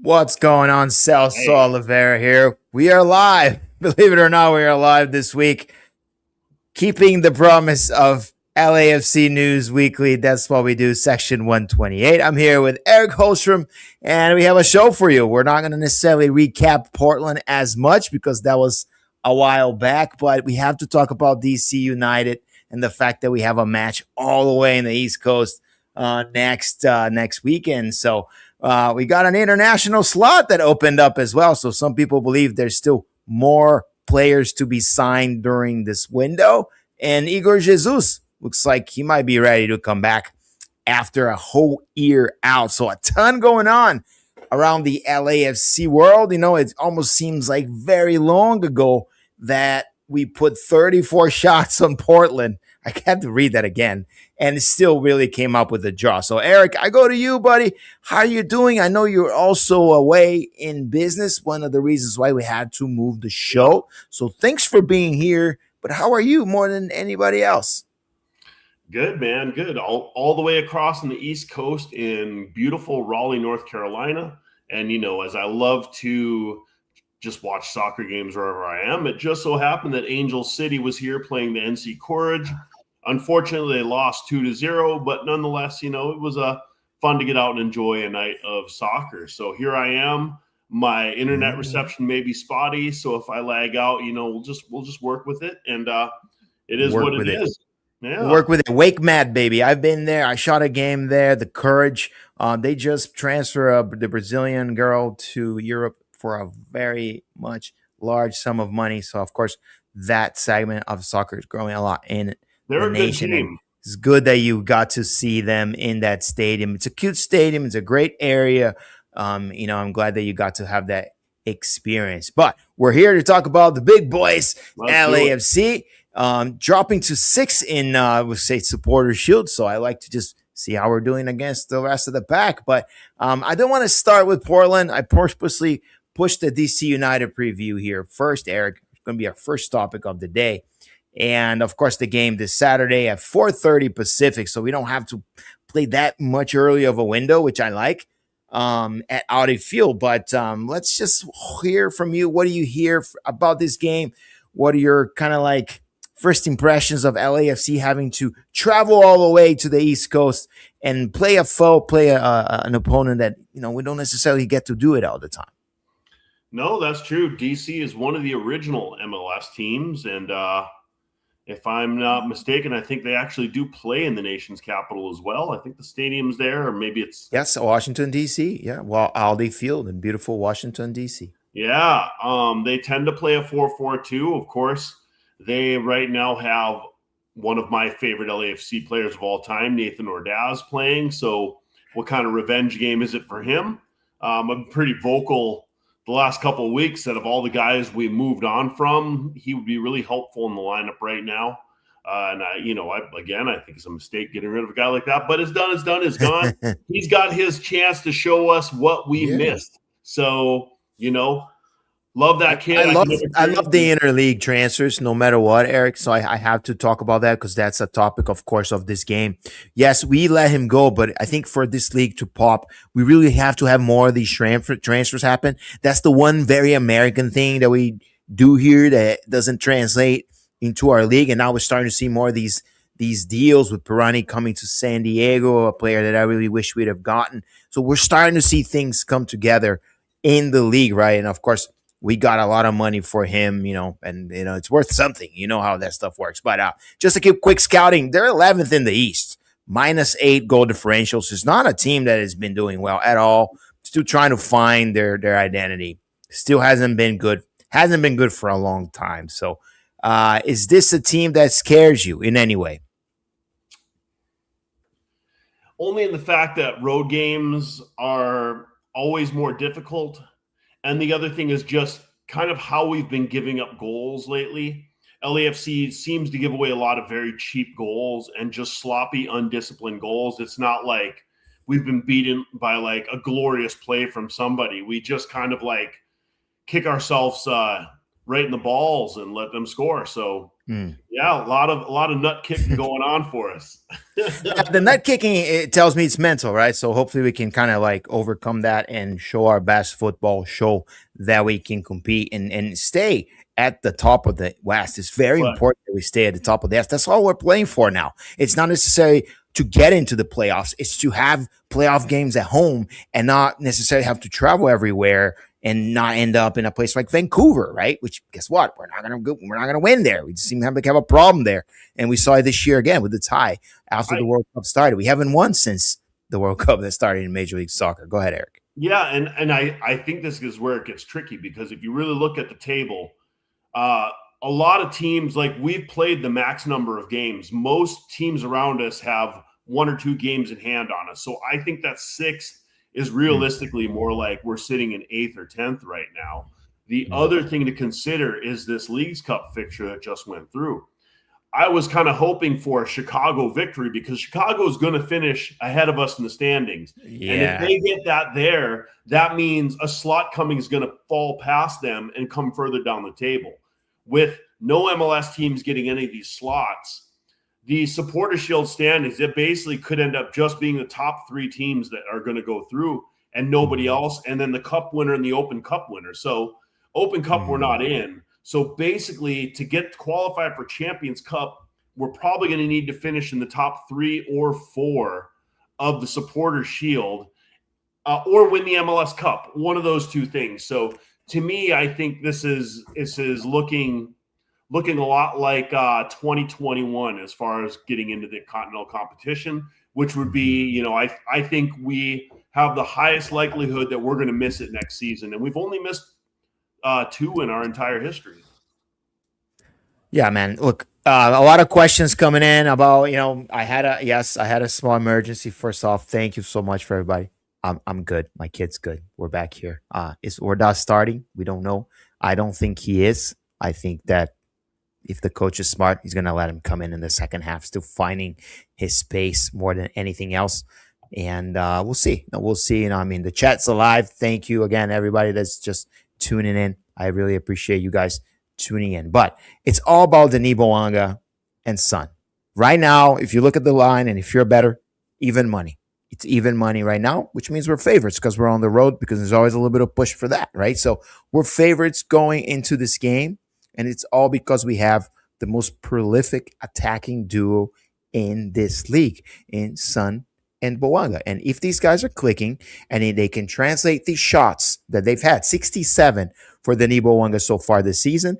What's going on? Celso Hey, Oliveira here. We are live. Believe it or not, we are live this week, keeping the promise of LAFC News Weekly. That's what we do, section 128. I'm here with Eric Holstrom, and we have a show for you. We're not going to necessarily recap Portland as much because that was a while back, but we have to talk about DC United and the fact that we have a match all the way in the East Coast next weekend. So we got an international slot that opened up as well. So some people believe there's still more players to be signed during this window. And Igor Jesus looks like he might be ready to come back after a whole year out. So a ton going on around the LAFC world. You know, it almost seems like very long ago that we put 34 shots on Portland. I had to read that again, and it still really came up with a draw. So, Eric, I go to you, buddy. How are you doing? I know you're also away in business, one of the reasons why we had to move the show. So, thanks for being here. But how are you more than anybody else? good man, good. All the way across on the East Coast in beautiful Raleigh, North Carolina. And as I love to just watch soccer games wherever I am, it just so happened that Angel City was here playing the NC Courage. Unfortunately, they lost 2-0, but nonetheless, it was fun to get out and enjoy a night of soccer. So here I am. My internet reception may be spotty, so if I lag out, we'll just work with it, and it is Work what it with it. is. Yeah. Work with it. Wake Mad, baby. I've been there. I shot a game there. The Courage. They just transferred the Brazilian girl to Europe for a very much large sum of money. So, of course, that segment of soccer is growing a lot in the They're a good nation. And team. it's good that you got to see them in that stadium. It's a cute stadium. It's a great area. I'm glad that you got to have that experience. But we're here to talk about the big boys, Let's do it. LAFC, dropping to 6 in, we say, supporter shield. So I like to just see how we're doing against the rest of the pack. But I don't want to start with Portland. I purposely pushed the DC United preview here first, Eric. It's going to be our first topic of the day. And of course, the game this Saturday at 4:30 Pacific. So we don't have to play that much early of a window, which I like at Audi Field. But let's just hear from you. What do you hear about this game? What are your kind of like first impressions of LAFC having to travel all the way to the East Coast and play an opponent that we don't necessarily get to do it all the time? No, that's true. DC is one of the original MLS teams, and if I'm not mistaken, I think they actually do play in the nation's capital as well. I think the stadium's there, or maybe it's Yes, Washington D.C. Yeah, well, Audi Field in beautiful Washington D.C. yeah. They tend to play a 4-4-2. Of course, they right now have one of my favorite LAFC players of all time, Nathan Ordaz, playing. So, what kind of revenge game is it for him? I'm pretty vocal the last couple of weeks that of all the guys we moved on from, he would be really helpful in the lineup right now. I think it's a mistake getting rid of a guy like that. But it's done. It's done. It's gone. He's got his chance to show us what we Yeah. missed. So, love that kid. I love can never I trade love him. the interleague transfers, no matter what, Eric. So I have to talk about that because that's a topic, of course, of this game. Yes, we let him go, but I think for this league to pop, we really have to have more of these transfers happen. That's the one very American thing that we do here that doesn't translate into our league. And now we're starting to see more of these deals with Pirani coming to San Diego, a player that I really wish we'd have gotten. So we're starting to see things come together in the league, right? And of course, we got a lot of money for him, and it's worth something. You know how that stuff works. But just to keep quick scouting, they're 11th in the East, -8 goal differentials. It's not a team that has been doing well at all. Still trying to find their identity. Still hasn't been good. Hasn't been good for a long time. So, is this a team that scares you in any way? Only in the fact that road games are always more difficult. And the other thing is just kind of how we've been giving up goals lately. LAFC seems to give away a lot of very cheap goals and just sloppy, undisciplined goals. It's not like we've been beaten by like a glorious play from somebody. We just kind of like kick ourselves right in the balls and let them score. So Mm. yeah, a lot of nut kicking going on for us. The nut kicking, it tells me it's mental, right? So hopefully we can kind of like overcome that and show our best football, show that we can compete and stay at the top of the West. It's very But important that we stay at the top of the West. That's all we're playing for now. It's not necessarily to get into the playoffs. It's to have playoff games at home and not necessarily have to travel everywhere and not end up in a place like Vancouver, right? Which guess what? We're not gonna win there. We just seem to have a problem there. And we saw it this year again with the tie after the World Cup started. We haven't won since the World Cup that started in Major League Soccer. Go ahead, Eric. yeah, and I think this is where it gets tricky, because if you really look at the table, a lot of teams, like, we've played the max number of games. Most teams around us have 1 or 2 games in hand on us. So I think that 6th is realistically more like we're sitting in 8th or 10th right now. The other thing to consider is this Leagues Cup fixture that just went through. I was kind of hoping for a Chicago victory, because Chicago is going to finish ahead of us in the standings. Yeah. And if they get that there, that means a slot coming is going to fall past them and come further down the table. With no MLS teams getting any of these slots, the Supporter Shield standings, it basically could end up just being the top 3 teams that are going to go through and nobody else. And then the Cup winner and the Open Cup winner. So Open Cup, we're not in. So basically, to get qualified for Champions Cup, we're probably going to need to finish in the top 3 or 4 of the Supporter Shield, or win the MLS Cup. One of those 2 things. So to me, I think this is looking a lot like 2021 as far as getting into the continental competition, which would be, I think we have the highest likelihood that we're going to miss it next season, and we've only missed 2 in our entire history. Yeah, man. Look, a lot of questions coming in about, I had a small emergency. First off, thank you so much for everybody. I'm good. My kid's good. We're back here. Is Ordaz starting? We don't know. I don't think he is. I think that if the coach is smart, he's going to let him come in the second half, still finding his space more than anything else. And we'll see. We'll see. The chat's alive. Thank you again, everybody that's just tuning in. I really appreciate you guys tuning in. But it's all about Denis Bouanga and Son. Right now, if you look at the line and if you're better, even money. It's even money right now, which means we're favorites because we're on the road, because there's always a little bit of push for that, right? So we're favorites going into this game, and it's all because we have the most prolific attacking duo in this league in Son and Bouanga. And if these guys are clicking and they can translate these shots that they've had, 67 for Denis Bouanga so far this season,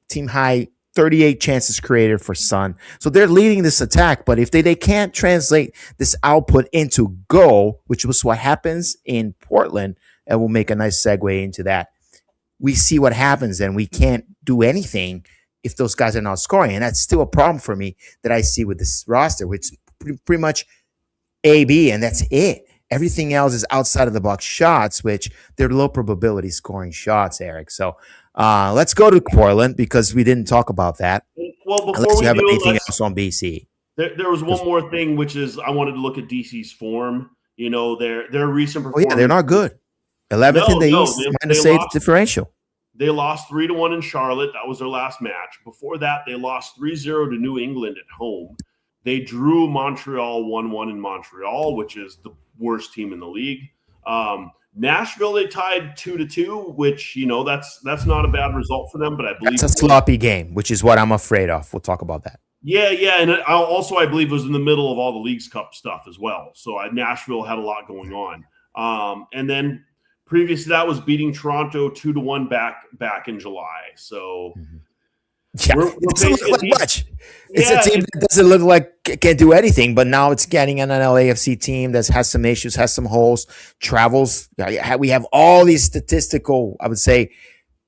team high 38 chances created for Son. So they're leading this attack, but if they can't translate this output into goal, which was what happens in Portland, and we'll make a nice segue into that, we see what happens, and we can't do anything if those guys are not scoring. And that's still a problem for me that I see with this roster, which is pretty much A, B, and that's it. Everything else is outside of the box shots, which they're low probability scoring shots, Eric. So let's go to Portland, because we didn't talk about that. Well, before unless we you have do, anything else on BC. There was one more thing, which is I wanted to look at DC's form. Their recent performance. Oh, yeah, they're not good. 11th in the East, minus 8 differential. They lost 3-1 in Charlotte. That was their last match. Before that, they lost 3-0 to New England at home. They drew Montreal 1-1 in Montreal, which is the worst team in the league. Nashville, they tied 2-2, which, that's not a bad result for them, but I believe that's a sloppy game, which is what I'm afraid of. We'll talk about that. Yeah, and I believe it was in the middle of all the Leagues Cup stuff as well. So Nashville had a lot going on. And then previous to that was beating Toronto 2-1 back in July. So yeah, it doesn't look like much. It's a team that doesn't look like it can't do anything, but now it's getting an LAFC team that has some issues, has some holes, travels. We have all these statistical, I would say,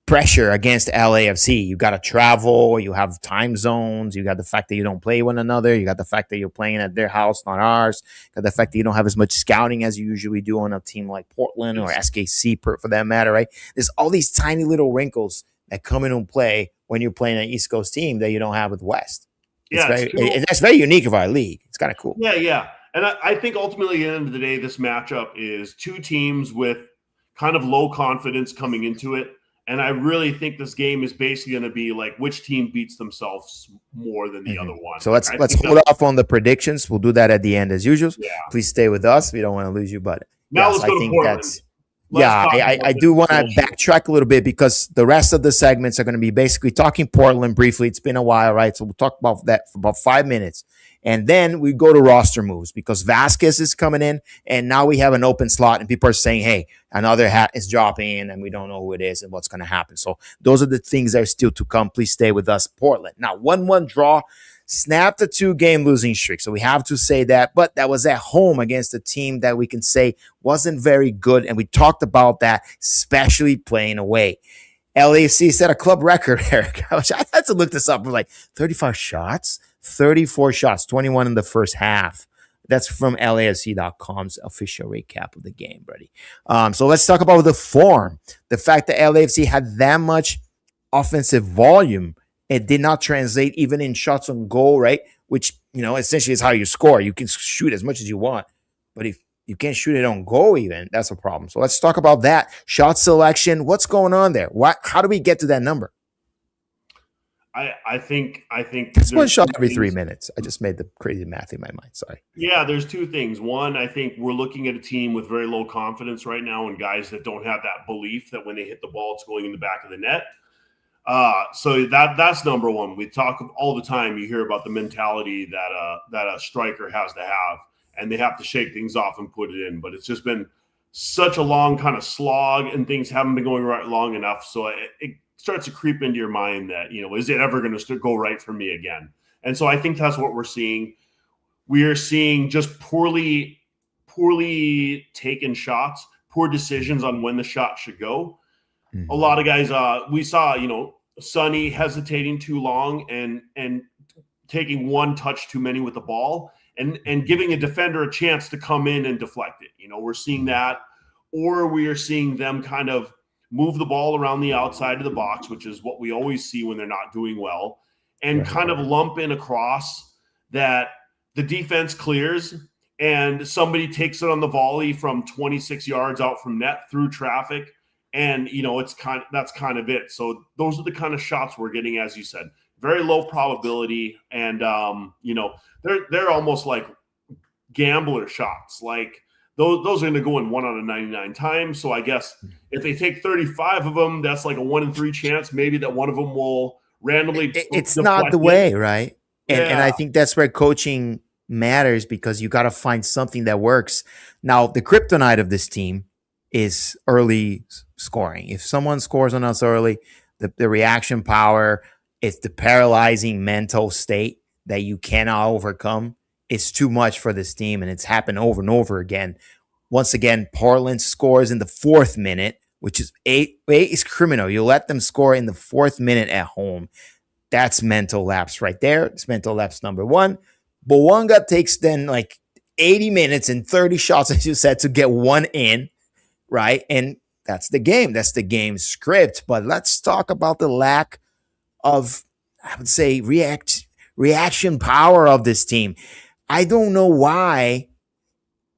pressure against LAFC. You got to travel, you have time zones, you got the fact that you don't play one another, you got the fact that you're playing at their house, not ours, you got the fact that you don't have as much scouting as you usually do on a team like Portland or SKC for that matter, right? There's all these tiny little wrinkles that come into play when you're playing an East Coast team that you don't have with West. That's very unique of our league. It's kind of cool. Yeah. And I think ultimately at the end of the day, this matchup is 2 teams with kind of low confidence coming into it. And I really think this game is basically going to be like which team beats themselves more than the other one. So let's hold off on the predictions. We'll do that at the end as usual. Yeah. Please stay with us. We don't want to lose you, but now let's go to Portland. I do want to backtrack a little bit because the rest of the segments are going to be basically talking Portland briefly. It's been a while, right? So we'll talk about that for about 5 minutes. And then we go to roster moves because Vasquez is coming in and now we have an open slot and people are saying, hey, another hat is dropping in and we don't know who it is and what's going to happen. So those are the things that are still to come. Please stay with us. Portland. Now, 1-1 draw. Snapped a 2-game losing streak. So we have to say that. But that was at home against a team that we can say wasn't very good. And we talked about that, especially playing away. LAFC set a club record, Eric. I had to look this up. I'm like, 35 shots? 34 shots, 21 in the first half. That's from LAFC.com's official recap of the game, buddy. So let's talk about the form. The fact that LAFC had that much offensive volume, it did not translate even in shots on goal, right? Which, essentially is how you score. You can shoot as much as you want, but if you can't shoot it on goal even, that's a problem. So let's talk about that. Shot selection, what's going on there? How do we get to that number? I think it's one shot every 3 minutes. I just made the crazy math in my mind. Sorry. Yeah, there's two things. One, I think we're looking at a team with very low confidence right now and guys that don't have that belief that when they hit the ball, it's going in the back of the net. So that's number one. We talk all the time. You hear about the mentality that a striker has to have, and they have to shake things off and put it in. But it's just been such a long kind of slog, and things haven't been going right long enough. So it starts to creep into your mind that, is it ever going to go right for me again? And so I think that's what we're seeing. We are seeing just poorly taken shots, poor decisions on when the shot should go. Mm-hmm. A lot of guys, we saw, Sonny hesitating too long and taking one touch too many with the ball and giving a defender a chance to come in and deflect it. We're seeing that, or we are seeing them kind of move the ball around the outside of the box, which is what we always see when they're not doing well, and kind of lump in a cross that the defense clears and somebody takes it on the volley from 26 yards out from net through traffic. And, that's kind of it. So those are the kind of shots we're getting, as you said, very low probability. And, they're almost like gambler shots. Like those are going to go in 1 out of 99 times. So I guess if they take 35 of them, that's like a 1 in 3 chance. Maybe that one of them will randomly. It's not the way, right? And I think that's where coaching matters because you got to find something that works. Now, the kryptonite of this team is early scoring. If someone scores on us early, the reaction power, it's the paralyzing mental state that you cannot overcome. It's too much for this team, and it's happened over and over again. Once again, Portland scores in the 4th minute, which is eight is criminal. You let them score in the 4th minute at home. That's mental lapse right there. It's mental lapse number 1. Bouanga takes then like 80 minutes and 30 shots, as you said, to get one in, right? And that's the game. That's the game script. But let's talk about the lack of, I would say, reaction power of this team. I don't know why,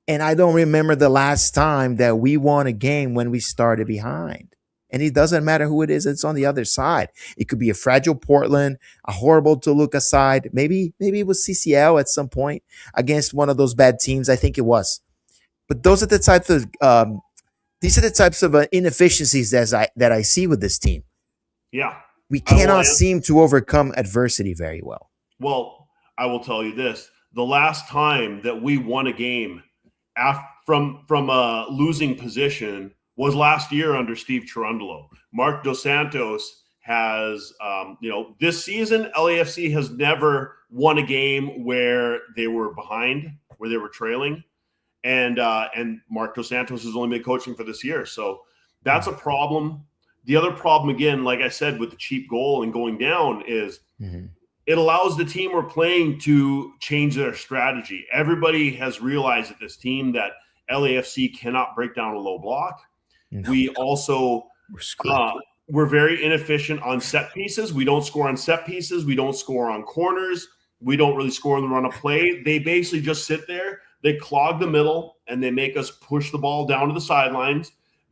and I don't remember the last time that we won a game when we started behind. And it doesn't matter who it is, it's on the other side. It could be a fragile Portland, a horrible Toluca side. Maybe it was CCL at some point against one of those bad teams. I think it was. But those are the types of inefficiencies that I see with this team. Yeah. We cannot seem to overcome adversity very well. Well, I will tell you this. The last time that we won a game from a losing position was last year under Steve Cherundolo. Mark Dos Santos has, this season, LAFC has never won a game where they were behind, where they were trailing. And Mark Dos Santos has only been coaching for this year. So that's a problem. The other problem, again, like I said, with the cheap goal and going down is it allows the team we're playing to change their strategy. Everybody has realized at this team that LAFC cannot break down a low block. No. We also we're very inefficient on set pieces. We don't score on set pieces. We don't score on corners. We don't really score on the run of play. They basically just sit there. They clog the middle, and they make us push the ball down to the sidelines,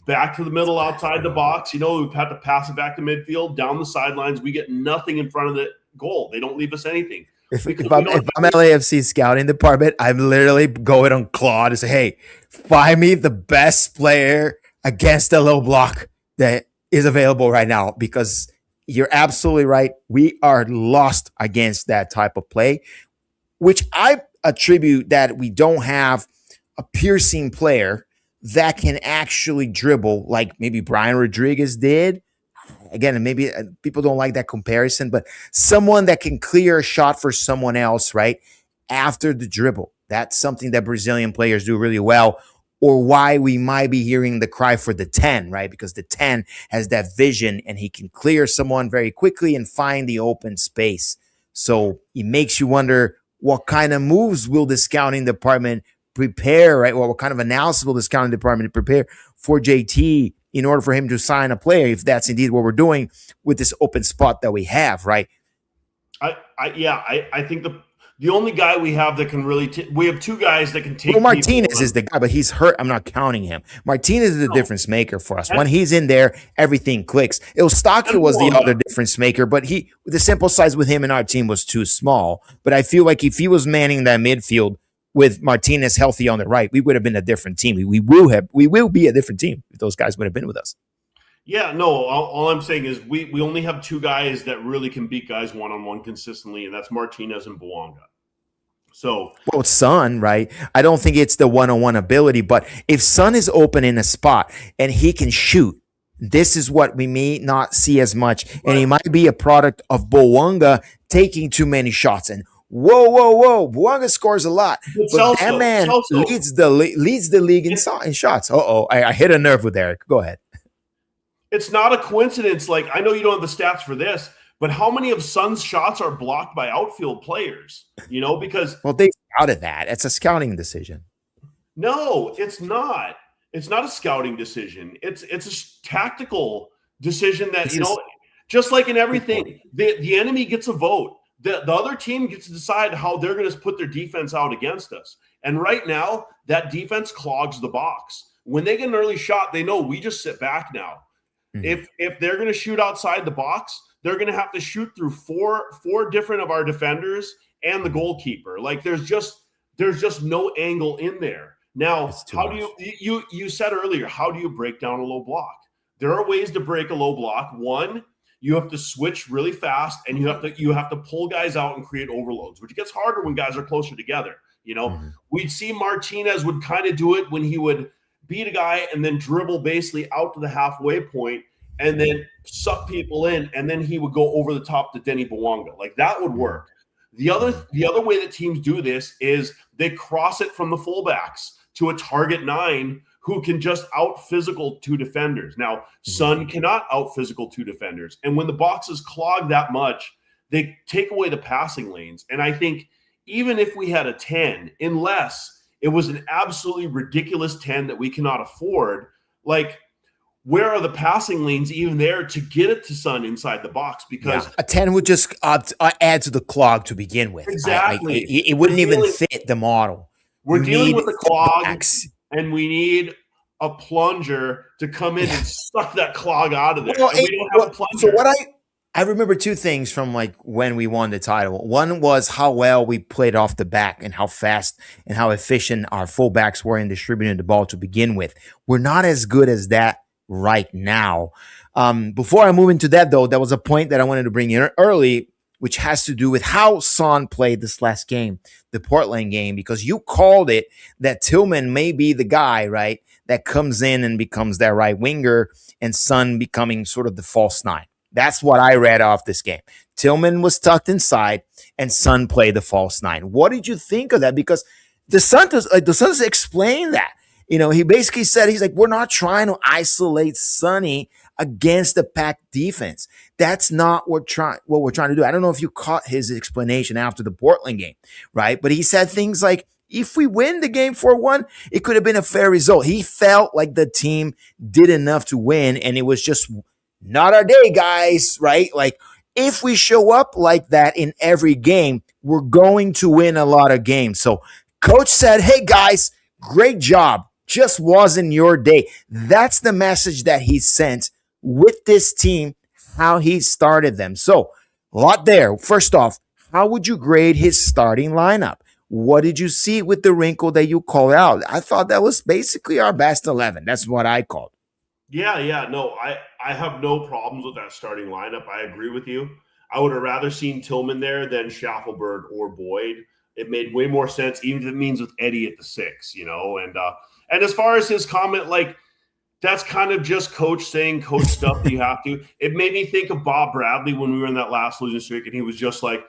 back to the middle outside the box. You know, we've had to pass it back to midfield, down the sidelines. We get nothing in front of the goal. They don't leave us anything. If I'm LAFC scouting department, I'm literally going on Claude to say, hey, find me the best player against the low block that is available right now, because you're absolutely right. We are lost against that type of play, which I attribute that we don't have a piercing player that can actually dribble like maybe Brian Rodriguez did. Again, maybe people don't like that comparison, but someone that can clear a shot for someone else, right, after the dribble. That's something that Brazilian players do really well, or why we might be hearing the cry for the 10, right? Because the 10 has that vision and he can clear someone very quickly and find the open space. So it makes you wonder, what kind of moves will the scouting department prepare, right? Well, what kind of analysis will the scouting department prepare for JT in order for him to sign a player, if that's indeed what we're doing with this open spot that we have, right? I think the only guy we have that can really we have two guys that can take. Well, Martinez is the guy, but he's hurt. I'm not counting him. Martinez is the difference maker for us. When he's in there, everything clicks. Eustáquio was the other difference maker, but the sample size with him in our team was too small. But I feel like if he was manning that midfield with Martinez healthy on the right, we would have been a different team. We will be a different team if those guys would have been with us. Yeah, no, all I'm saying is we only have two guys that really can beat guys one-on-one consistently, and that's Martinez and Bouanga. So, well, Son, right? I don't think it's the one-on-one ability, but if Son is open in a spot and he can shoot, this is what we may not see as much. And he might be a product of Bouanga taking too many shots. And whoa. Bouanga scores a lot. But that man leads the league in shots. I hit a nerve with Eric. Go ahead. It's not a coincidence. Like, I know you don't have the stats for this, but how many of Son's shots are blocked by outfield players? You know, because they scouted that. It's a scouting decision. No, it's not. It's not a scouting decision. It's a tactical decision that, just like in everything, the enemy gets a vote. The other team gets to decide how they're going to put their defense out against us. And right now, that defense clogs the box. When they get an early shot, they know we just sit back now. Mm-hmm. If they're going to shoot outside the box, they're going to have to shoot through four different of our defenders and the goalkeeper. Like, there's just no angle in there. Now, how do you said earlier, how do you break down a low block? There are ways to break a low block. One, you have to switch really fast, and you have to pull guys out and create overloads, which gets harder when guys are closer together. We'd see Martinez would kind of do it when he would beat a guy and then dribble basically out to the halfway point and then suck people in, and then he would go over the top to Denny Bouanga. Like, that would work. The other way that teams do this is they cross it from the fullbacks to a target 9 who can just out-physical 2 defenders. Now, Son cannot out-physical 2 defenders. And when the box is clogged that much, they take away the passing lanes. And I think even if we had a 10, unless it was an absolutely ridiculous 10 that we cannot afford, like, where are the passing lanes even there to get it to Son inside the box? Because a 10 would just add to the clog to begin with. Exactly. It wouldn't even fit the model. We're dealing with the clog, and we need a plunger to come in and suck that clog out of there. Well, we don't have a plunger. So what I remember 2 things from like when we won the title. One was how well we played off the back and how fast and how efficient our fullbacks were in distributing the ball to begin with. We're not as good as that right now. Before I move into that, though, there was a point that I wanted to bring in early, which has to do with how Son played this last game, the Portland game, because you called it that Tillman may be the guy, right, that comes in and becomes that right winger, and Son becoming sort of the false 9. That's what I read off this game. Tillman was tucked inside, and Son played the false 9. What did you think of that? Because the Santos explained that. He basically said, he's like, we're not trying to isolate Sonny against the packed defense. That's not what we're trying to do. I don't know if you caught his explanation after the Portland game, right? But he said things like, if we win the game 4-1, it could have been a fair result. He felt like the team did enough to win, and it was just not our day, guys, right? Like, if we show up like that in every game, we're going to win a lot of games. So coach said, hey, guys, great job. just wasn't your day. That's the message that he sent with this team, how he started them. So, a lot there. First off, how would you grade his starting lineup? What did you see with the wrinkle that you called out? I thought that was basically our best 11. That's what I called. Yeah. No, I have no problems with that starting lineup. I agree with you. I would have rather seen Tillman there than Schaffelberg or Boyd. It made way more sense, even if it means with Eddie at the 6, And as far as his comment, like, that's kind of just coach saying coach stuff that you have to. It made me think of Bob Bradley when we were in that last losing streak, and he was just like,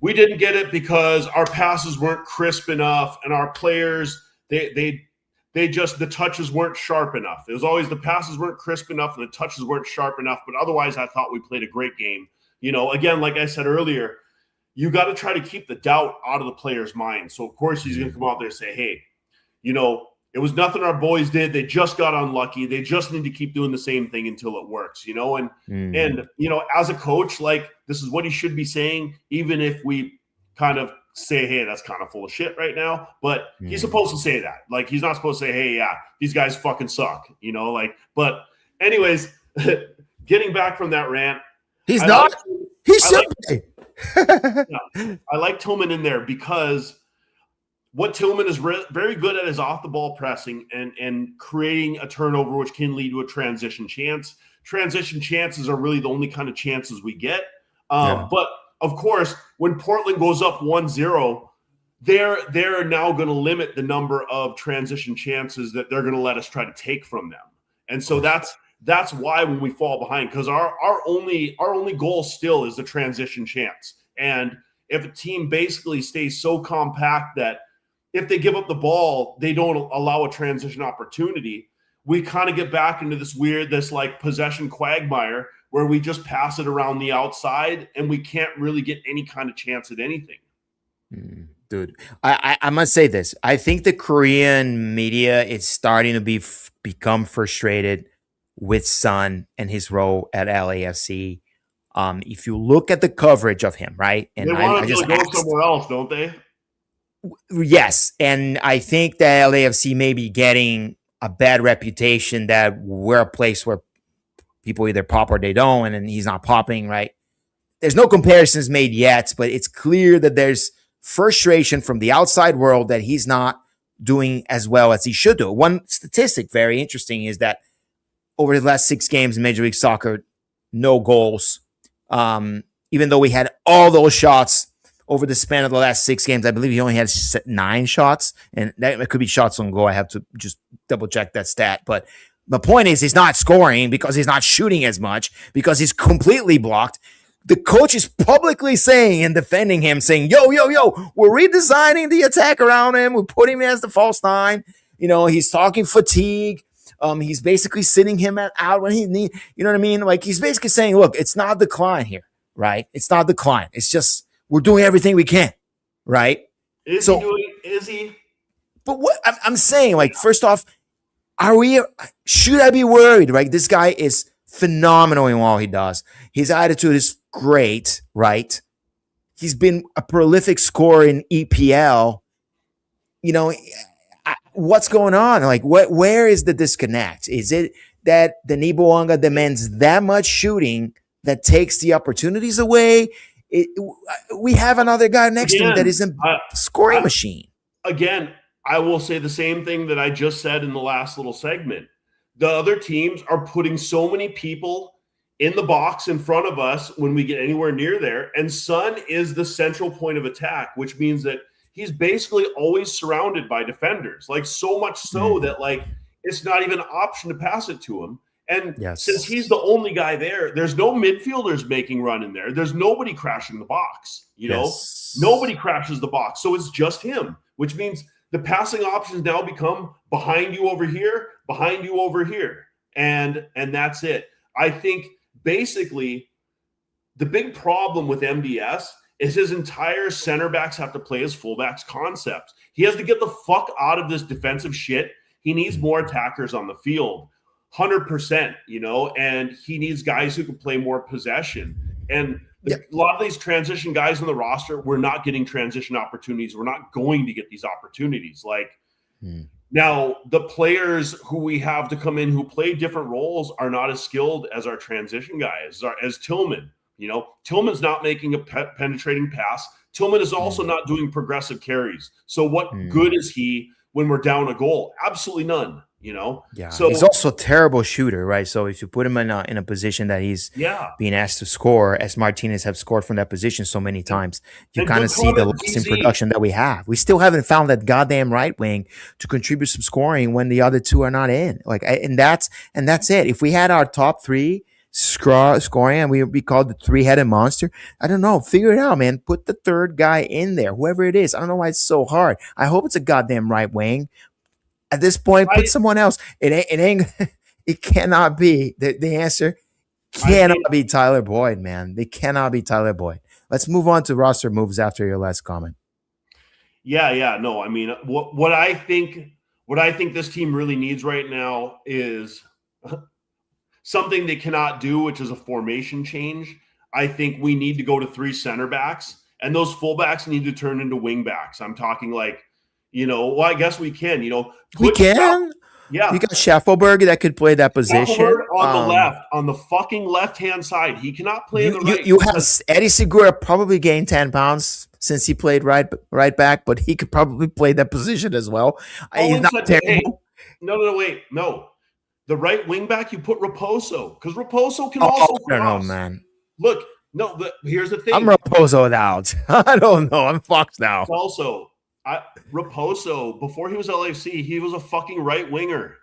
we didn't get it because our passes weren't crisp enough, and our players, they just, the touches weren't sharp enough. It was always the passes weren't crisp enough and the touches weren't sharp enough. But otherwise, I thought we played a great game. Again, like I said earlier, you got to try to keep the doubt out of the player's mind. So, of course, he's going to come out there and say, hey, it was nothing our boys did. They just got unlucky. They just need to keep doing the same thing until it works, And as a coach, like, this is what he should be saying, even if we kind of say, hey, that's kind of full of shit right now. But he's supposed to say that. Like, he's not supposed to say, hey, yeah, these guys fucking suck, But anyways, getting back from that rant. He's not. He should be. I like Tillman in there because what Tillman is very good at is off the ball pressing and creating a turnover, which can lead to a transition chance. Transition chances are really the only kind of chances we get. But of course, when Portland goes up 1-0, they're now going to limit the number of transition chances that they're going to let us try to take from them. And so that's why when we fall behind, because our only goal still is the transition chance. And if a team basically stays so compact that if they give up the ball, they don't allow a transition opportunity, we kind of get back into this like possession quagmire where we just pass it around the outside and we can't really get any kind of chance at anything. Dude, I must say this. I think the Korean media is starting to become frustrated with Son and his role at LAFC. If you look at the coverage of him, right? And they want to go somewhere else, don't they? Yes, and I think that LAFC may be getting a bad reputation that we're a place where people either pop or they don't, and then he's not popping, right? There's no comparisons made yet, but it's clear that there's frustration from the outside world that he's not doing as well as he should do. One statistic, very interesting, is that over the last 6 games in Major League Soccer, no goals. Even though we had all those shots over the span of the last 6 games, I believe he only had 9 shots, and that could be shots on goal. I have to just double check that stat. But the point is, he's not scoring because he's not shooting as much because he's completely blocked. The coach is publicly saying and defending him, saying, yo, we're redesigning the attack around him. We're putting him as the false 9. He's talking fatigue. He's basically sitting him out when he need. You know what I mean? Like, he's basically saying, look, it's not decline here, right? It's not decline. It's just we're doing everything we can, right? Is he? But what I'm saying, like, first off, should I be worried, right? This guy is phenomenal in all he does. His attitude is great, right? He's been a prolific scorer in EPL. What's going on? Like, where is the disconnect? Is it that the Nibuanga demands that much shooting that takes the opportunities away? We have another guy next to him that is a scoring machine. Again, I will say the same thing that I just said in the last little segment. The other teams are putting so many people in the box in front of us when we get anywhere near there. And Son is the central point of attack, which means that he's basically always surrounded by defenders, like so much so that like it's not even an option to pass it to him. And since he's the only guy there, there's no midfielders making run in there. There's nobody crashing the box, Nobody crashes the box. So it's just him, which means the passing options now become behind you over here, and that's it. I think basically the big problem with MDS is his entire center backs have to play as fullbacks concept. He has to get the fuck out of this defensive shit. He needs more attackers on the field, 100%, and he needs guys who can play more possession. And a lot of these transition guys on the roster, we're not getting transition opportunities. We're not going to get these opportunities. Like, Now, the players who we have to come in who play different roles are not as skilled as our transition guys, as Tillman. Tillman's not making a penetrating pass. Tillman is also not doing progressive carries. So what good is he when we're down a goal? Absolutely none. Yeah. So he's also a terrible shooter, right? So if you put him in a position that he's being asked to score, as Martinez have scored from that position so many times, you kind of see the loss in production that we have. We still haven't found that goddamn right wing to contribute some scoring when the other two are not in. And that's it. If we had our top three scoring and we called the three-headed monster, I don't know. Figure it out, man. Put the third guy in there, whoever it is. I don't know why it's so hard. I hope it's a goddamn right wing. At this point, put someone else. It ain't. It cannot be. The answer cannot be Tyler Boyd, man. They cannot be Tyler Boyd. Let's move on to roster moves after your last comment. Yeah. No, I mean, what I think this team really needs right now is something they cannot do, which is a formation change. I think we need to go to 3 center backs, and those fullbacks need to turn into wing backs. I'm talking like, well, I guess we can, we can. Yeah. You got Schaffelberg that could play that position. On the left, on the fucking left-hand side. He cannot play in the right. You have Eddie Segura probably gained 10 pounds since he played right back, but he could probably play that position as well. He's not terrible. Wait. No. The right wing back, you put Raposo, because Raposo can also cross. I don't know, man. Look, here's the thing. I'm Raposo'd out. I don't know. I'm fucked now. Also, Raposo, before he was LAFC, he was a fucking right winger.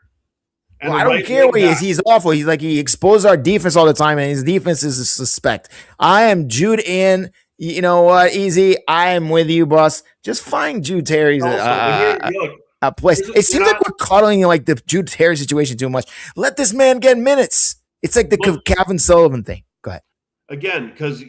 And I don't care what he is. He's awful. He exposed our defense all the time, and his defense is a suspect. I am Jude in. You know what? Easy. I am with you, boss. Just find Jude Terry's a place. It seems like we're coddling like the Jude Terry situation too much. Let this man get minutes. It's like the Calvin Sullivan thing. Go ahead. Again, because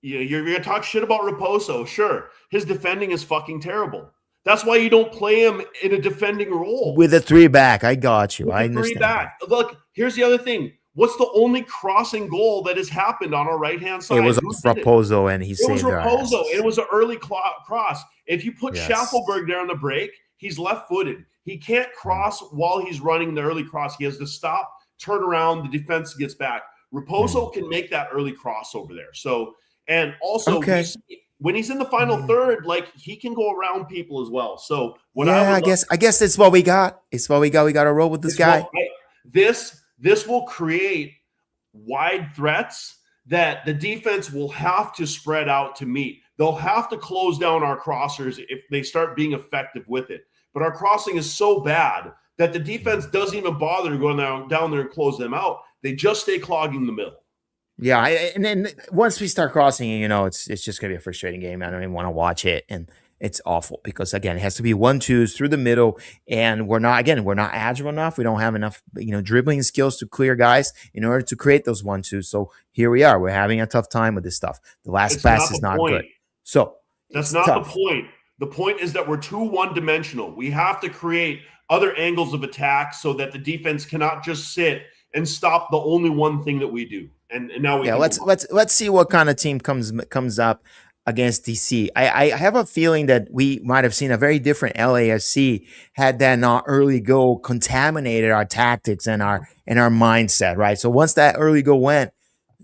you're going to talk shit about Raposo. Sure. His defending is fucking terrible. That's why you don't play him in a defending role. With a 3-back. I got you. I understand. 3-back. Look, here's the other thing. What's the only crossing goal that has happened on our right-hand side? It was Raposo, and he saved our ass. It was an early cross. If you put Schaffelberg there on the break, he's left-footed. He can't cross while he's running the early cross. He has to stop, turn around, the defense gets back. Raposo can make that early cross over there. So, and also when he's in the final third, like he can go around people as well. So I guess it's what we got. It's what we got. We got to roll with this guy. This will create wide threats that the defense will have to spread out to meet. They'll have to close down our crossers if they start being effective with it. But our crossing is so bad that the defense doesn't even bother to go down there and close them out. They just stay clogging the middle. Yeah, and then once we start crossing, it's just going to be a frustrating game. I don't even want to watch it, and it's awful because, again, it has to be 1-2s through the middle, and we're not agile enough. We don't have enough, dribbling skills to clear guys in order to create those 1-2s. So here we are. We're having a tough time with this stuff. The last pass is not good. So that's not the point. The point is that we're too one-dimensional. We have to create other angles of attack so that the defense cannot just sit and stop the only one thing that we do. And now let's see what kind of team comes up against DC. I have a feeling that we might have seen a very different LAFC had that not early goal contaminated our tactics and our mindset, right? So once that early goal went,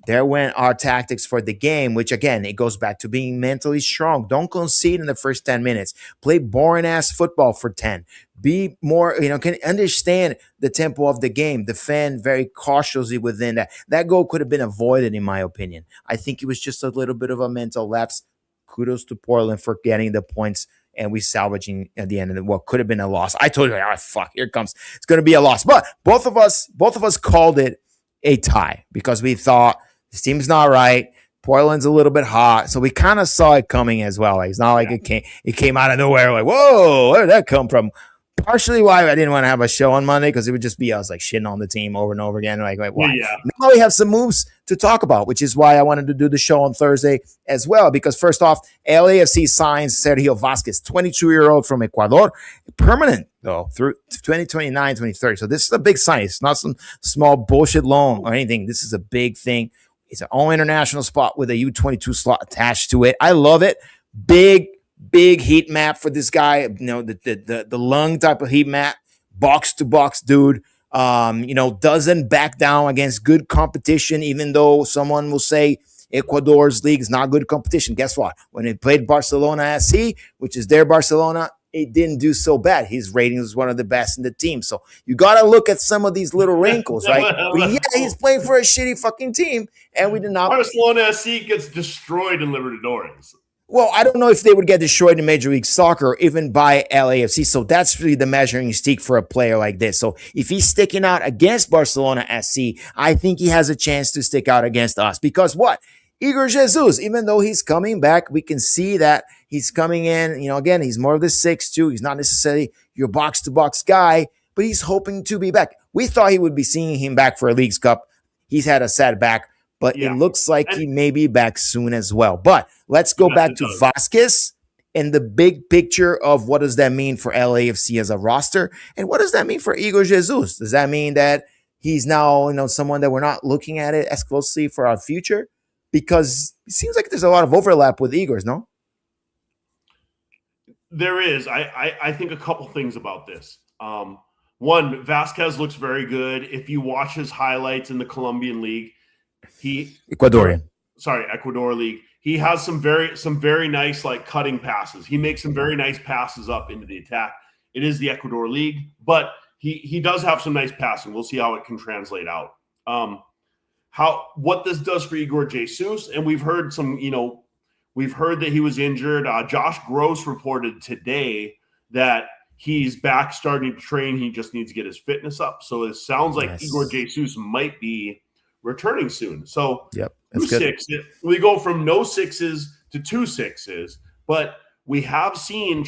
there went our tactics for the game, which again, it goes back to being mentally strong. Don't concede in the first 10 minutes. Play boring ass football for 10. Be more, can understand the tempo of the game. Defend very cautiously within that. That goal could have been avoided, in my opinion. I think it was just a little bit of a mental lapse. Kudos to Portland for getting the points and we salvaging at the end of what could have been a loss. I told you, fuck, here it comes. It's going to be a loss. But both of us called it a tie because we thought this team's not right. Portland's a little bit hot. So we kind of saw it coming as well. Like, it's not like it came out of nowhere. Like, whoa, where did that come from? Partially why I didn't want to have a show on Monday because it would just be us like shitting on the team over and over again. Like why? Yeah. Now we have some moves to talk about, which is why I wanted to do the show on Thursday as well. Because first off, LAFC signs Sergio Vasquez, 22-year-old from Ecuador, permanent though through 2029, 2030. So this is a big sign. It's not some small bullshit loan or anything. This is a big thing. It's an all international spot with a U22 slot attached to it. I love it. Big big heat map for this guy. The lung type of heat map, box to box dude. Doesn't back down against good competition, even though someone will say Ecuador's league is not good competition. Guess what? When they played Barcelona SC, which is their Barcelona, it didn't do so bad. His rating was one of the best in the team. So you got to look at some of these little wrinkles, right? But yeah, he's playing for a shitty fucking team, and we did not. Barcelona SC gets destroyed in Libertadores. Well, I don't know if they would get destroyed in Major League Soccer, even by LAFC. So that's really the measuring stick for a player like this. So if he's sticking out against Barcelona SC, I think he has a chance to stick out against us. Because what? Igor Jesus, even though he's coming back, we can see that he's coming in. Again, he's more of the 6'2". He's not necessarily your box-to-box guy, but he's hoping to be back. We thought he would be seeing him back for a Leagues Cup. He's had a setback, but it looks like he may be back soon as well. But let's go back to Vasquez and the big picture of what does that mean for LAFC as a roster, and what does that mean for Igor Jesus? Does that mean that he's now someone that we're not looking at it as closely for our future? Because it seems like there's a lot of overlap with Igor's, no? There is. I think a couple things about this. One, Vasquez looks very good. If you watch his highlights in the Colombian League, Ecuador League, he has some very nice cutting passes. He makes some very nice passes up into the attack. It is the Ecuador League, but he does have some nice passing. We'll see how it can translate out. What this does for Igor Jesus, and we've heard that he was injured. Josh Gross reported today that he's back starting to train. He just needs to get his fitness up. So it sounds like Igor Jesus might be returning soon. So that's good. We go from no 6s to 2 6s, but we have seen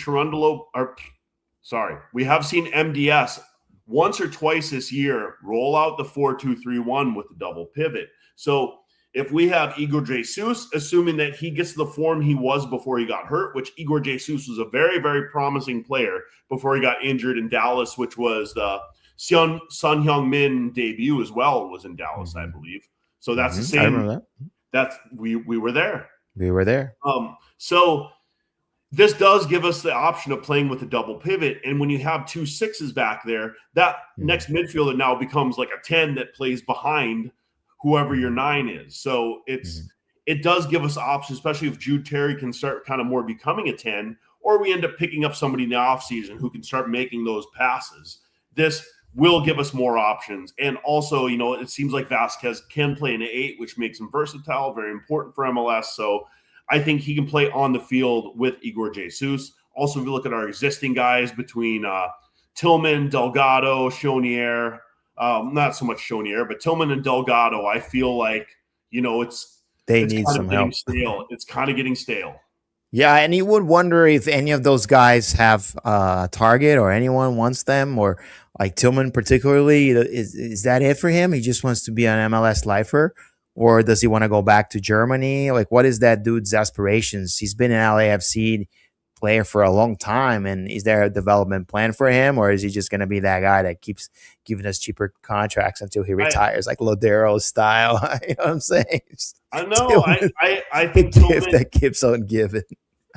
we have seen MDS once or twice this year roll out the 4-2-3-1 with the double pivot. So if we have Igor Jesus, assuming that he gets the form he was before he got hurt, which Igor Jesus was a very, very promising player before he got injured in Dallas, which was the Sun Heung-Min debut as well, was in Dallas, I believe. So that's the same. I remember that. We were there. We were there. So this does give us the option of playing with a double pivot. And when you have 2 6s back there, that next midfielder now becomes like a 10 that plays behind whoever your 9 is. So it does give us options, especially if Jude Terry can start kind of more becoming a 10, or we end up picking up somebody in the offseason who can start making those passes. This will give us more options. And also, it seems like Vasquez can play in an 8, which makes him versatile, very important for MLS. So I think he can play on the field with Igor Jesus. Also, if you look at our existing guys between Tillman, Delgado, Chonier, not so much Chonier, but Tillman and Delgado, I feel like, they need some help. It's kind of getting stale. Yeah, and you would wonder if any of those guys have a target or anyone wants them, or like Tillman particularly. Is that it for him? He just wants to be an MLS lifer? Or does he want to go back to Germany? Like, what is that dude's aspirations? He's been an LAFC player for a long time, and is there a development plan for him, or is he just going to be that guy that keeps giving us cheaper contracts until he retires, like Lodero style? You know what I'm saying? I know. I think Tillman, that keeps on giving.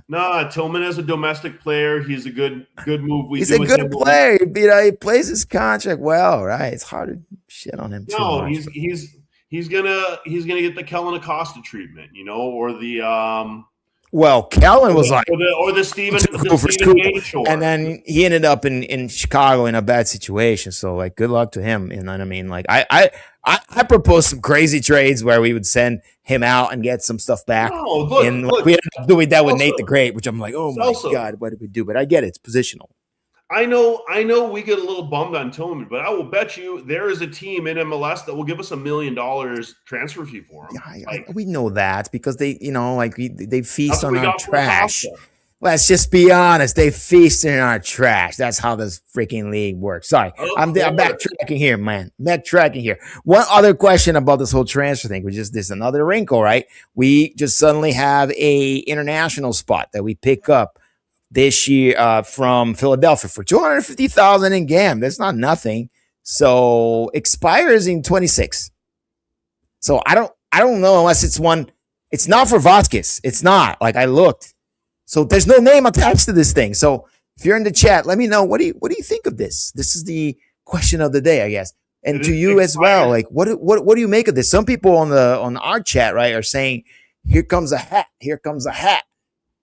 No, Tillman is a domestic player. He's a good move. He's a good player. He plays his contract well, right? It's hard to shit on him. No, he's gonna get the Kellen Acosta treatment, or the Well, Kellen was or the Steven Gaynor, and then he ended up in Chicago in a bad situation. So good luck to him. You know what I mean? I proposed some crazy trades where we would send him out and get some stuff back. No, we ended up doing that with Nate the Great, which I'm like, oh my God, what did we do? But I get it. It's positional. I know we get a little bummed on Tillman, but I will bet you there is a team in MLS that will give us $1 million transfer fee for him. Yeah, we know that because they feast on our trash. Let's just be honest. They feast on our trash. That's how this freaking league works. Sorry, I'm backtracking here, man. Backtracking here. One other question about this whole transfer thing, which is this another wrinkle, right? We just suddenly have a international spot that we pick up this year from Philadelphia for $250,000 in GAM. That's not nothing. So expires in 26. So I don't know unless it's one. It's not for Vasquez. It's not. I looked. So there's no name attached to this thing. So if you're in the chat, let me know what do you think of this? This is the question of the day, I guess. And to you as well, like what do you make of this? Some people on our chat, right, are saying, here comes a hat, here comes a hat.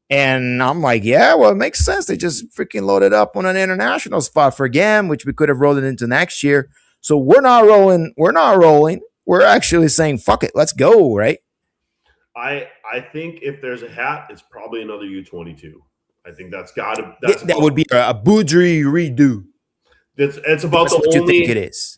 And I'm like, yeah, well, it makes sense. They just freaking loaded up on an international spot for GAM, which we could have rolled it into next year. So we're not rolling. We're actually saying, fuck it, let's go, right? I think if there's a hat, it's probably another U22. I think that would be a Boudry redo. It's about That's what you think it is.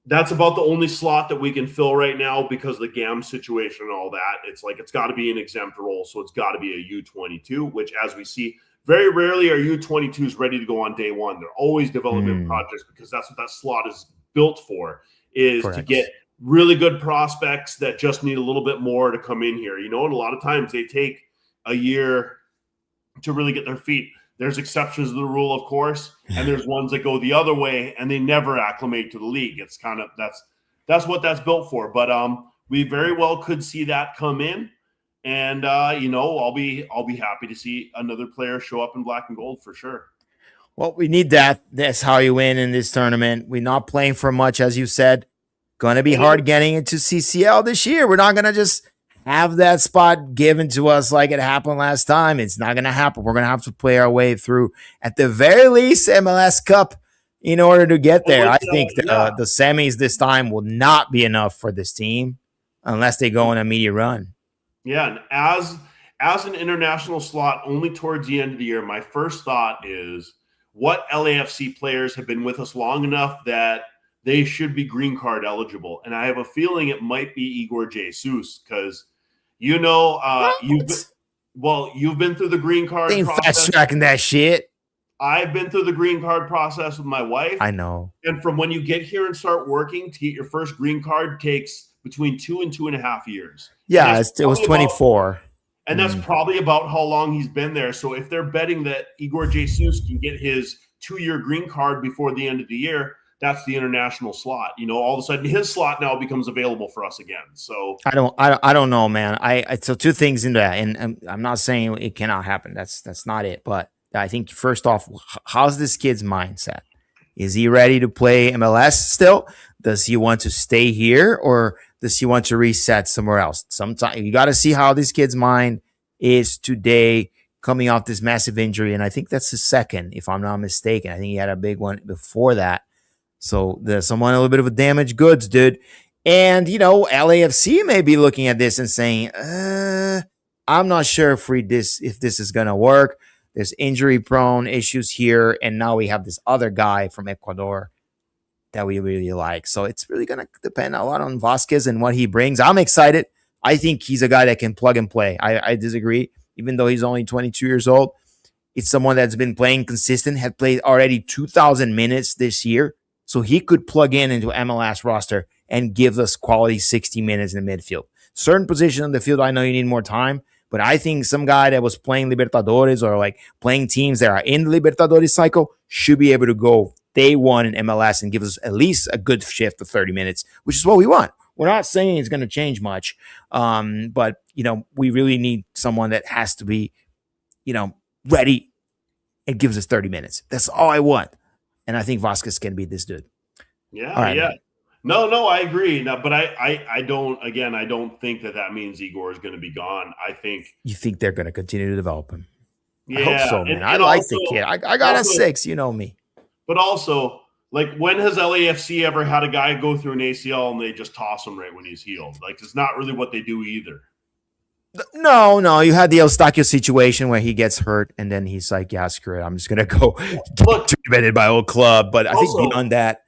That's about the only slot that we can fill right now because of the GAM situation and all that. It's like it's got to be an exempt role, so it's got to be a U22, which, as we see, very rarely are U22s ready to go on day one. They're always development projects because that's what that slot is built for, is to get really good prospects that just need a little bit more to come in here. And a lot of times they take a year to really get their feet. There's exceptions to the rule, of course, and there's ones that go the other way and they never acclimate to the league. It's kind of that's what that's built for. But we very well could see that come in, and I'll be happy to see another player show up in black and gold for sure. Well, we need that. That's how you win in this tournament. We're not playing for much, as you said. Going to be hard getting into CCL this year. We're not going to just have that spot given to us like it happened last time. It's not going to happen. We're going to have to play our way through, at the very least, MLS Cup in order to get there. I think the semis this time will not be enough for this team unless they go on a media run. Yeah, and as an international slot only towards the end of the year, my first thought is, what LAFC players have been with us long enough that they should be green card eligible? And I have a feeling it might be Igor Jesus, because you've been through the green card process. Fast tracking that shit. I've been through the green card process with my wife. I know. And from when you get here and start working to get your first green card takes between 2 and 2.5 years. Yeah, it was 24. And that's probably about how long he's been there. So if they're betting that Igor Jesus can get his 2-year green card before the end of the year, that's the international slot. All of a sudden his slot now becomes available for us again. So I don't know, man. So two things in that, and I'm not saying it cannot happen. That's not it. But I think first off, how's this kid's mindset? Is he ready to play MLS still? Does he want to stay here, or does he want to reset somewhere else? Sometimes you got to see how this kid's mind is today, coming off this massive injury. And I think that's his second, if I'm not mistaken. I think he had a big one before that. So there's someone a little bit of a damaged goods, dude. And, LAFC may be looking at this and saying, I'm not sure if this is going to work. There's injury-prone issues here, and now we have this other guy from Ecuador that we really like. So it's really going to depend a lot on Vasquez and what he brings. I'm excited. I think he's a guy that can plug and play. I disagree, even though he's only 22 years old. It's someone that's been playing consistent, had played already 2,000 minutes this year. So he could plug into MLS roster and give us quality 60 minutes in the midfield. Certain position in the field, I know you need more time, but I think some guy that was playing Libertadores or like playing teams that are in the Libertadores cycle should be able to go day one in MLS and give us at least a good shift of 30 minutes, which is what we want. We're not saying it's going to change much, but, we really need someone that has to be, ready and gives us 30 minutes. That's all I want. And I think Vasquez can be this dude. Yeah, right, yeah. Man. No, I agree. No, but I don't think that means Igor is going to be gone. I think you think they're going to continue to develop him. Yeah, I hope so, man. I like the kid. I got a 6, you know me. But also, like, when has LAFC ever had a guy go through an ACL and they just toss him right when he's healed? Like, it's not really what they do either. No. You had the Eustáquio situation where he gets hurt and then he's like, yeah, screw it. I'm just going to go get treated by old club. But I think beyond that,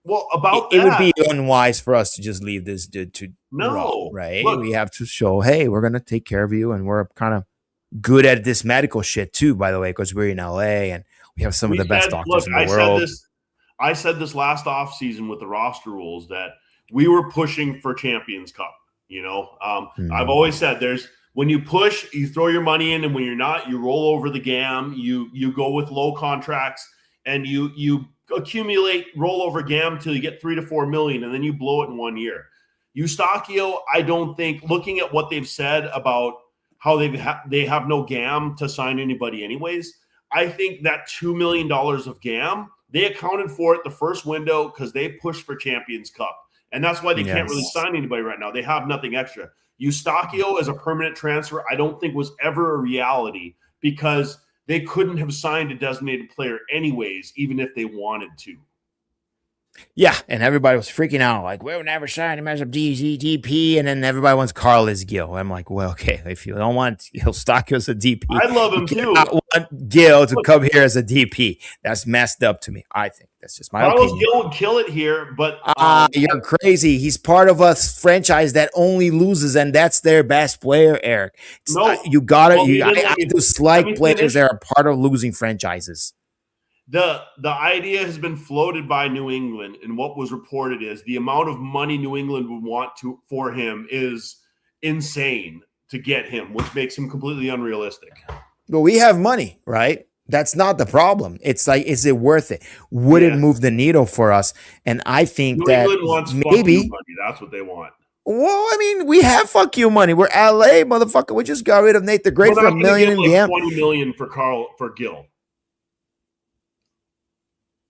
it would be unwise for us to just leave this dude to grow, right? Look, we have to show, hey, we're going to take care of you. And we're kind of good at this medical shit too, by the way, because we're in LA and we have some of the best doctors in the world. I said this last offseason with the roster rules that we were pushing for Champions Cup. I've always said when you push, you throw your money in, and when you're not, you roll over the GAM. You go with low contracts, and you accumulate rollover GAM till you get $3 to $4 million, and then you blow it in 1 year. Eustáquio, I don't think, looking at what they've said about how they have no GAM to sign anybody anyways. I think that $2 million of GAM, they accounted for it the first window because they pushed for Champions Cup. And that's why they can't really sign anybody right now. They have nothing extra. Eustachio as a permanent transfer, I don't think was ever a reality because they couldn't have signed a designated player anyways, even if they wanted to. Yeah, and everybody was freaking out, like, we'll never sign him as a DP, and then everybody wants Carlos Gil. I'm like, well, okay, if you don't want Eustachio as a DP, I love him too. I want Gil to come here as a DP. That's messed up to me, I think. That's just my opinion. Carlos Gil would kill it here, but... you're crazy. He's part of a franchise that only loses, and that's their best player, Eric. You got to... I dislike players that are part of losing franchises. The idea has been floated by New England, and what was reported is the amount of money New England would want for him is insane to get him, which makes him completely unrealistic. But we have money, right? That's not the problem. It's like, is it worth it? Would it move the needle for us? And I think New that England wants maybe money. That's what they want. Well, I mean, we have fuck you money. We're LA, motherfucker. We just got rid of Nate the Great for $1 million in GAM. $20 million for Gil.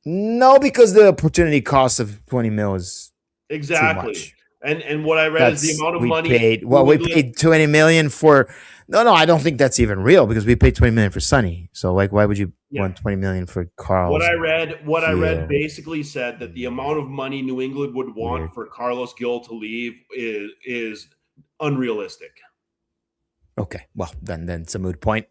No, because the opportunity cost of 20 mil is exactly too much. And what I read is the amount of money we paid 20 million for. No, I don't think that's even real because we paid 20 million for Sonny. So, like, why would you want 20 million for Carl? What I read basically said that the amount of money New England would want for Carlos Gil to leave is unrealistic. Okay, well, then it's a moot point,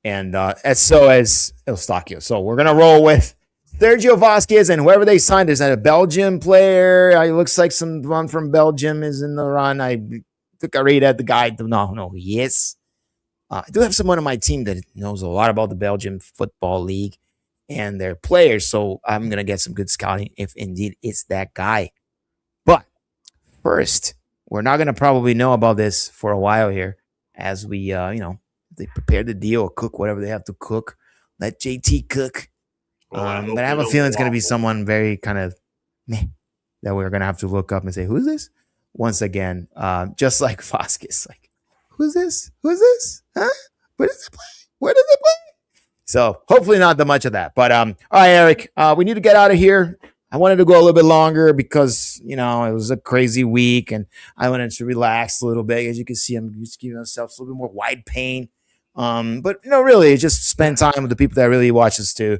and so as Eustachio. So we're gonna roll with Sergio Vasquez and whoever they signed. Is that a Belgian player? It looks like someone from Belgium is in the run. I took a read at the guy. Don't know who he is. I do have someone on my team that knows a lot about the Belgian Football League and their players, so I'm going to get some good scouting if indeed it's that guy. But first, we're not going to probably know about this for a while here as we, they prepare the deal or cook whatever they have to cook. Let JT cook. But I have a feeling it's going to be someone very kind of meh that we're going to have to look up and say, who's this? Once again, just like Vasquez, like, who's this? Who's this? Huh? Where does it play? Where does it play? So hopefully not that much of that. But all right, Eric, we need to get out of here. I wanted to go a little bit longer because, it was a crazy week and I wanted to relax a little bit. As you can see, I'm just giving myself a little bit more wide pain. But, really just spend time with the people that really watch us too.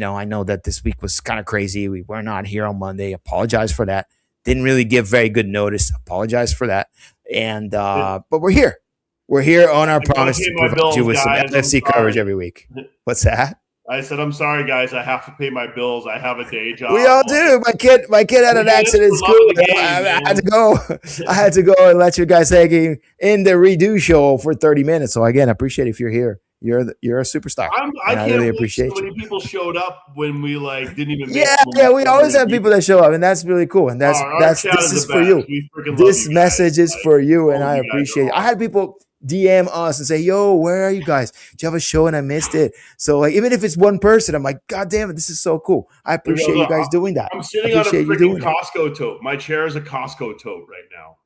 I know that this week was kind of crazy. We were not here on Monday. Apologize for that. Didn't really give very good notice. Apologize for that. And but we're here. We're here on our promise to provide you with some LAFC coverage every week. What's that? I said, I'm sorry, guys. I have to pay my bills. I have a day job. We all do. My kid had an accident in school. I had to go. I had to go and let you guys hang in the redo show for 30 minutes. So again, I appreciate it if you're here. You're a superstar. I can't really appreciate so many people showed up when we didn't even. Yeah. We always have people that show up, and that's really cool. And this is for you. This message is for you, and I appreciate it. I had people DM us and say, "Yo, where are you guys? Did you have a show and I missed it?" So even if it's one person, I'm like, "God damn it, this is so cool." I appreciate you guys doing that. I'm sitting on a freaking Costco tote. My chair is a Costco tote right now.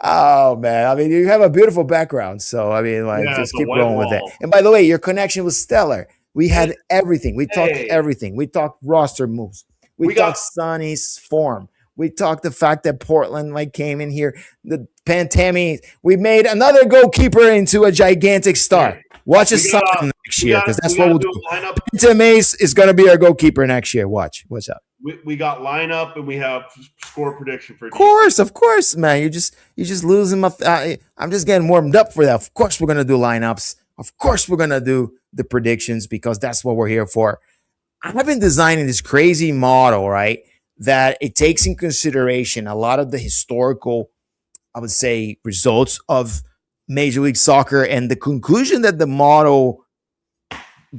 Oh man, I mean, you have a beautiful background, so I mean, just keep rolling with it. And by the way, your connection was stellar. We had everything. We talked everything. We talked roster moves. We talked Sonny's form. We talked the fact that Portland came in here. The Pantami. We made another goalkeeper into a gigantic star. Watch us sign next year because that's what we'll do. Pantami is going to be our goalkeeper next year. Watch. What's up? We got lineup and we have score prediction for. Of course, man. You're just losing my. I'm just getting warmed up for that. Of course, we're gonna do lineups. Of course, we're gonna do the predictions because that's what we're here for. I've been designing this crazy model, right? That it takes in consideration a lot of the historical, I would say, results of Major League Soccer, and the conclusion that the model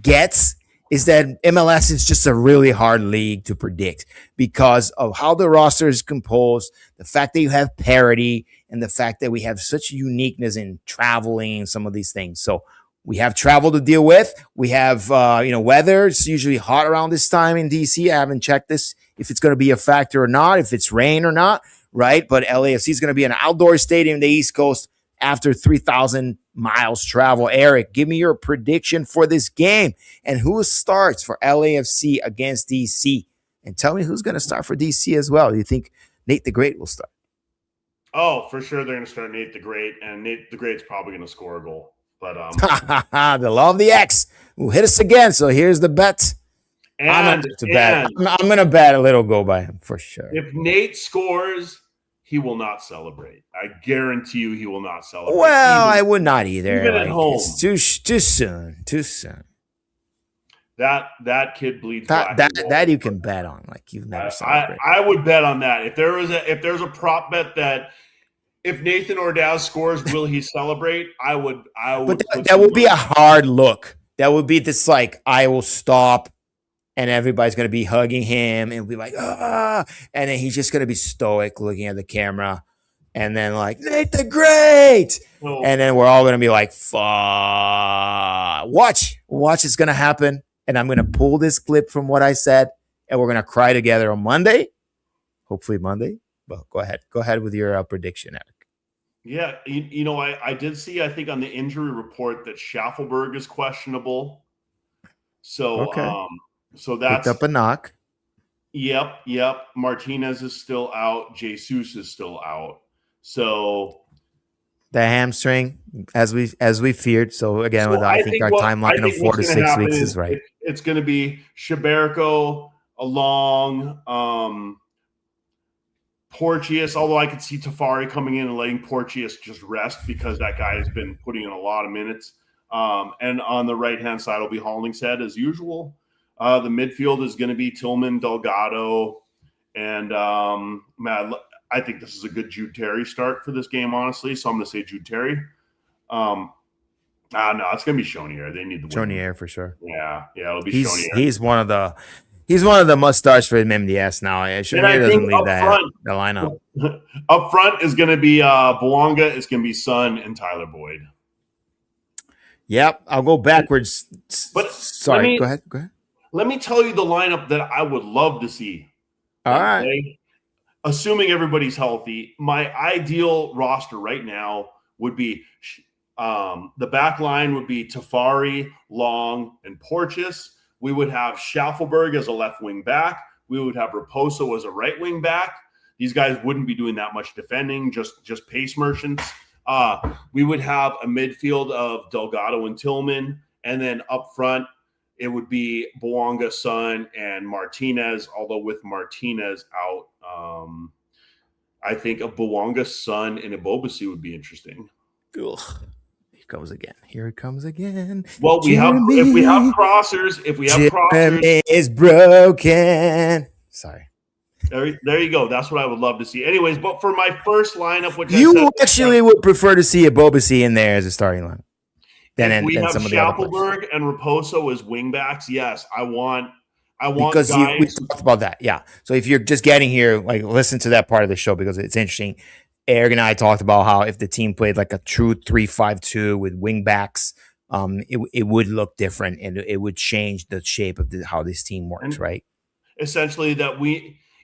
gets is that MLS is just a really hard league to predict because of how the roster is composed, the fact that you have parity, and the fact that we have such uniqueness in traveling and some of these things. So we have travel to deal with. We have, weather. It's usually hot around this time in DC. I haven't checked this, if it's going to be a factor or not, if it's rain or not, right? But LAFC is going to be an outdoor stadium in the East Coast. after 3,000 miles travel. Eric, give me your prediction for this game and who starts for LAFC against DC. And tell me who's going to start for DC as well. Do you think Nate the Great will start? Oh, for sure they're going to start Nate the Great, and Nate the Great's probably going to score a goal. But the law of the X will hit us again. So here's the bet. I'm going to bet a little goal by him for sure. If Nate scores, he will not celebrate. I guarantee you he will not celebrate. Well, I would not either. Even at home. It's too soon. Too soon. That kid bleeds that you can bet on. Like you've never celebrated. I would bet on that. If there's a prop bet that if Nathan Ordaz scores, will he celebrate? I would. But that would be a hard look. That would be this like I will stop, and everybody's gonna be hugging him and be like and then he's just gonna be stoic looking at the camera, and then like Nate the Great, and then we're all gonna be like, "Fuck!" Watch, it's gonna happen. And I'm going to pull this clip from what I said, and we're going to cry together on Monday. Hopefully Monday. Well, go ahead. Go ahead with your prediction, Eric. Yeah, I did see, I think, on the injury report that Schaffelberg is questionable. So, okay. So that's picked up a knock. Yep. Martinez is still out. Jesus is still out. So the hamstring, as we feared. So again, I think our timeline of 4 to 6 weeks is right. It's going to be Sheberko along Porteous, although I could see Tafari coming in and letting Porteous just rest because that guy has been putting in a lot of minutes. And on the right-hand side will be Hollingshead as usual. The midfield is going to be Tillman, Delgado, and I think this is a good Jude Terry start for this game, honestly. So I'm going to say Jude Terry. No, it's going to be Chonier. They need the win. Chonier for sure. Yeah, it'll be Chonier. He's one of the must starts for MDS now. Chonier doesn't leave the lineup. Up front is going to be Bouanga. It's going to be Son and Tyler Boyd. Yep, I'll go backwards. But sorry, go ahead. Let me tell you the lineup that I would love to see. All right. Assuming everybody's healthy, my ideal roster right now would be the back line would be Tafari, Long, and Porteous. We would have Schaffelberg as a left wing back. We would have Raposo as a right wing back. These guys wouldn't be doing that much defending, just pace merchants. We would have a midfield of Delgado and Tillman, and then up front it would be Bouanga, Son, and Martinez, although with Martinez out, I think a Bouanga, Son, and a Bobasi would be interesting. Ugh. Here it comes again. Well, if we have crossers, Jeremy is broken. Sorry. There you go. That's what I would love to see. Anyways, but for my first lineup, which you actually would prefer to see a Bobasi in there as a starting lineup. Then we have Schaffelberg and Raposo as wingbacks. Yes, I want because we talked about that. Yeah. So if you're just getting here, like listen to that part of the show because it's interesting. Eric and I talked about how if the team played like a true 3-5-2 with wingbacks, it would look different and it would change the shape of how this team works, right? Essentially, that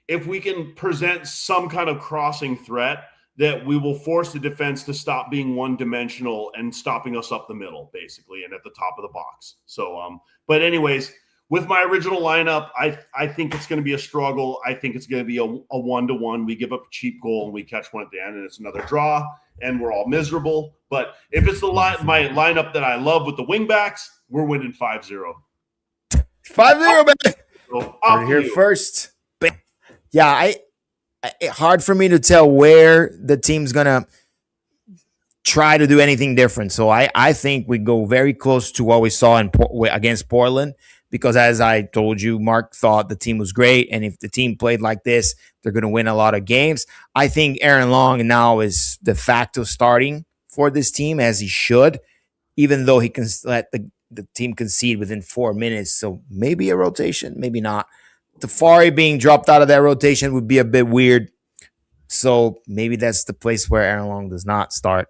if we can present some kind of crossing threat, that we will force the defense to stop being one-dimensional and stopping us up the middle, basically, and at the top of the box. So, but anyways, with my original lineup, I think it's going to be a struggle. I think it's going to be a 1-1. We give up a cheap goal and we catch one at the end, and it's another draw, and we're all miserable. But if it's my lineup that I love with the wingbacks, we're winning 5-0. 5-0, man. So, we're here first. Yeah, hard for me to tell where the team's going to try to do anything different. So I think we go very close to what we saw against Portland. Because as I told you, Mark thought the team was great. And if the team played like this, they're going to win a lot of games. I think Aaron Long now is de facto starting for this team as he should, even though he can let the team concede within 4 minutes. So maybe a rotation, maybe not. Tafari being dropped out of that rotation would be a bit weird. So maybe that's the place where Aaron Long does not start.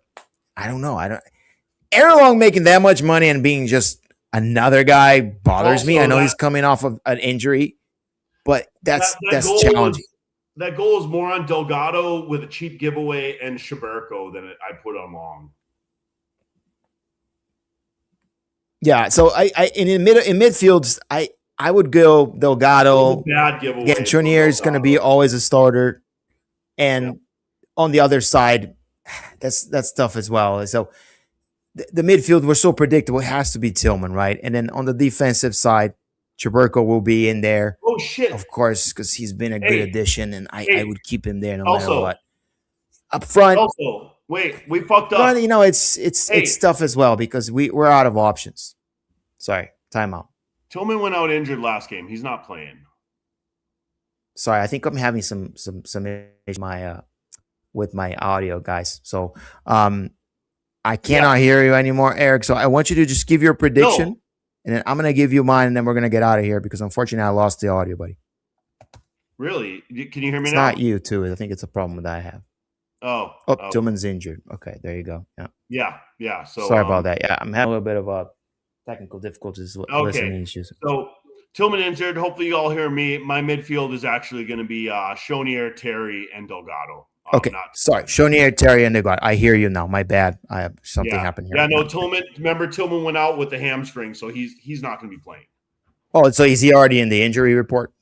I don't know. Aaron Long making that much money and being just another guy bothers me. I know he's coming off of an injury, but that's challenging. That goal is more on Delgado with a cheap giveaway and Sheberko than I put on Long. Yeah. So I in midfield, I would go Delgado. Bad giveaway. Again, Trenier is going to be always a starter, and on the other side, that's tough as well. So the midfield, we're so predictable. It has to be Tillman, right? And then on the defensive side, Chaburko will be in there. Oh shit! Of course, because he's been a good addition, and I would keep him there no matter what. Up front, wait, we fucked up. You know, it's tough as well because we're out of options. Sorry, timeout. Tillman went out injured last game. He's not playing. Sorry, I think I'm having some with my audio, guys. So I cannot hear you anymore, Eric. So I want you to just give your prediction, and then I'm gonna give you mine, and then we're gonna get out of here because unfortunately I lost the audio, buddy. Really? Can you hear me now? It's not you too. I think it's a problem that I have. Oh, Tillman's injured. Okay, there you go. Yeah. So sorry about that. Yeah, I'm having a little bit of technical difficulties listening issues. So Tillman injured. Hopefully you all hear me. My midfield is actually going to be Chonier, Terry, and Delgado. Okay, sorry. Chonier, Terry, and Delgado. I hear you now. My bad. I have something happened here. Yeah, no, Tillman. Remember, Tillman went out with the hamstring, so he's not going to be playing. Oh, so is he already in the injury report?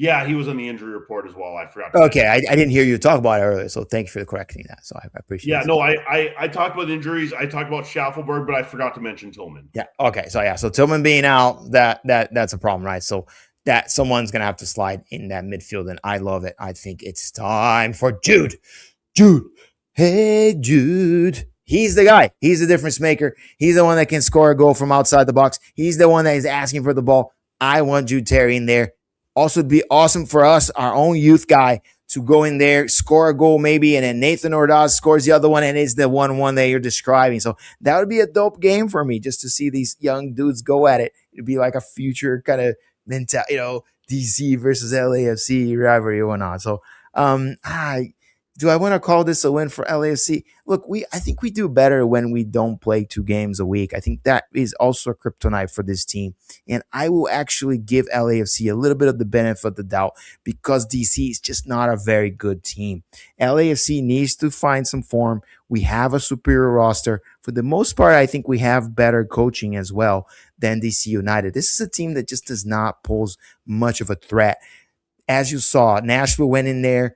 Yeah, he was on the injury report as well. I forgot. Okay, I didn't hear you talk about it earlier, so thank you for correcting that. So I appreciate it. Yeah, no, I talked about injuries. I talked about Schaffelberg, but I forgot to mention Tillman. Yeah. Okay. So Tillman being out, that's a problem, right? So that someone's gonna have to slide in that midfield, and I love it. I think it's time for Jude. Hey, Jude. He's the guy. He's the difference maker. He's the one that can score a goal from outside the box. He's the one that is asking for the ball. I want Jude Terry in there. Also, it'd be awesome for us, our own youth guy, to go in there, score a goal maybe, and then Nathan Ordaz scores the other one, and it's the 1-1 that you're describing. So that would be a dope game for me, just to see these young dudes go at it. It'd be like a future kind of mental, DC versus LAFC rivalry or whatnot. So, do I want to call this a win for LAFC? Look, I think we do better when we don't play 2 games a week. I think that is also a kryptonite for this team. And I will actually give LAFC a little bit of the benefit of the doubt because DC is just not a very good team. LAFC needs to find some form. We have a superior roster. For the most part, I think we have better coaching as well than DC United. This is a team that just does not pose much of a threat. As you saw, Nashville went in there,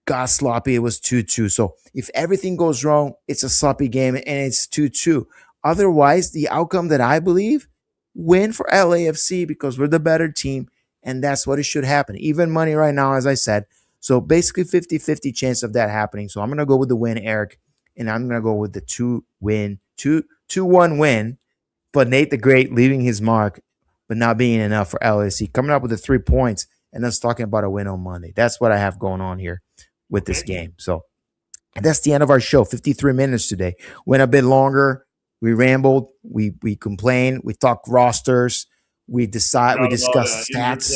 got sloppy. It was 2-2. So if everything goes wrong, it's a sloppy game and it's 2-2. Otherwise, the outcome that I believe, win for LAFC because we're the better team, and that's what it should happen. Even money right now, as I said. So basically 50-50 chance of that happening. So I'm going to go with the win, Eric, and I'm going to go with the 2-1 win. But Nate the Great leaving his mark, but not being enough for LAFC. Coming up with the 3 points and us talking about a win on Monday. That's what I have going on here with this game. So that's the end of our show. 53 minutes today. Went a bit longer. We rambled. We complained. We talked rosters. We discussed stats.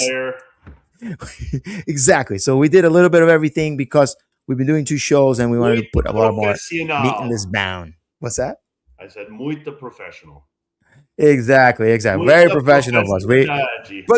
Exactly. So we did a little bit of everything because we've been doing 2 shows and we wanted to put a lot more meat in this bound. What's that? I said muito professional. Exactly. Very professional of us. But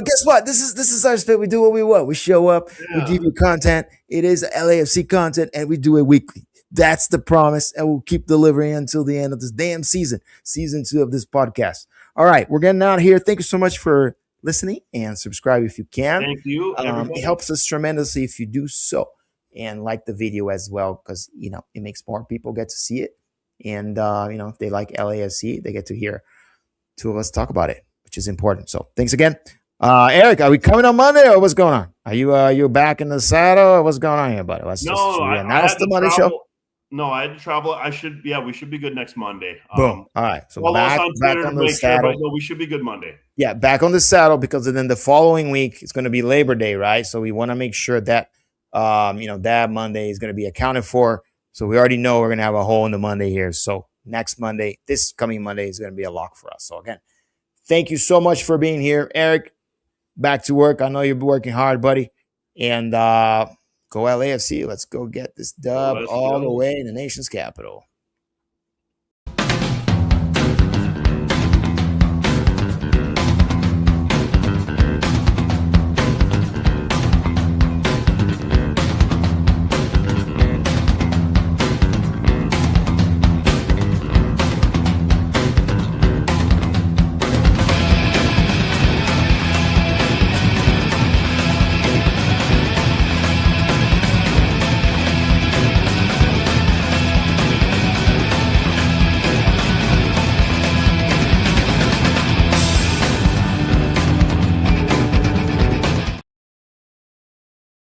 guess what? This is our spit. We do what we want. We show up. We give you content. It is LAFC content, and we do it weekly. That's the promise, and we'll keep delivering until the end of this damn season 2 of this podcast. All right, we're getting out of here. Thank you so much for listening, and subscribe if you can. Thank you. It helps us tremendously if you do so, and like the video as well because it makes more people get to see it, and if they like LAFC, they get to hear 2 of us talk about it, which is important. So thanks again. Eric, are we coming on Monday or what's going on? Are you back in the saddle or what's going on here, buddy? I had to Monday show. No, I had to travel. We should be good next Monday. Boom. All right. So back on the saddle. No, we should be good Monday. Yeah, back on the saddle because then the following week it's going to be Labor Day, right? So we want to make sure that that Monday is going to be accounted for. So we already know we're going to have a hole in the Monday here. So next Monday, this coming Monday is going to be a lock for us. So again, thank you so much for being here. Eric, back to work. I know you've been working hard, buddy. And go LAFC. Let's go get this dub all the way in the nation's capital.